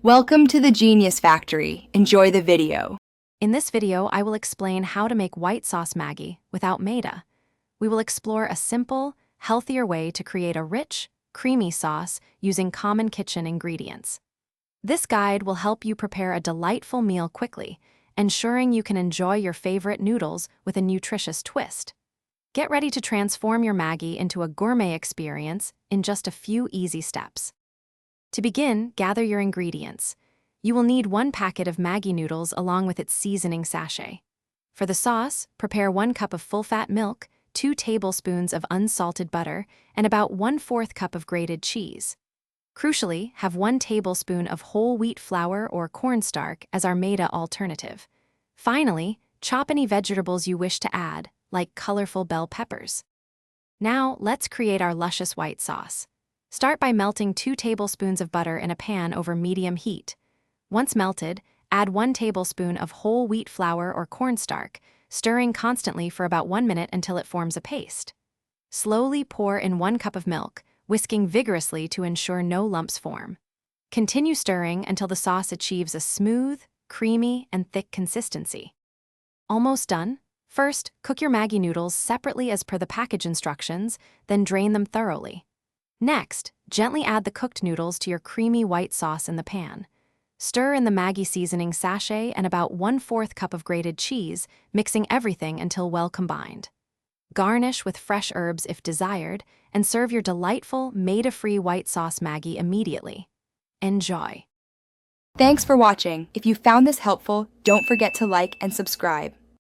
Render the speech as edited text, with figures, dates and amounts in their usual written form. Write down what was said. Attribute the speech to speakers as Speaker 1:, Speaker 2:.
Speaker 1: Welcome to the Genius Factory. Enjoy the video.
Speaker 2: In this video, I will explain how to make white sauce Maggi without Maida. We will explore a simple, healthier way to create a rich, creamy sauce using common kitchen ingredients. This guide will help you prepare a delightful meal quickly, ensuring you can enjoy your favorite noodles with a nutritious twist. Get ready to transform your Maggi into a gourmet experience in just a few easy steps. To begin, gather your ingredients. You will need 1 packet of Maggi noodles along with its seasoning sachet. For the sauce, prepare 1 cup of full-fat milk, 2 tablespoons of unsalted butter, and about 1/4 cup of grated cheese. Crucially, have 1 tablespoon of whole wheat flour or cornstarch as our Maida alternative. Finally, chop any vegetables you wish to add, like colorful bell peppers. Now, let's create our luscious white sauce. Start by melting 2 tablespoons of butter in a pan over medium heat. Once melted, add 1 tablespoon of whole wheat flour or cornstarch, stirring constantly for about 1 minute until it forms a paste. Slowly pour in 1 cup of milk, whisking vigorously to ensure no lumps form. Continue stirring until the sauce achieves a smooth, creamy, and thick consistency. Almost done? First, cook your Maggi noodles separately as per the package instructions, then drain them thoroughly. Next, gently add the cooked noodles to your creamy white sauce in the pan. Stir in the Maggi seasoning sachet and about 1/4 cup of grated cheese, mixing everything until well combined. Garnish with fresh herbs if desired, and serve your delightful, Maida-free white sauce Maggi immediately. Enjoy!
Speaker 1: Thanks for watching. If you found this helpful, don't forget to like and subscribe.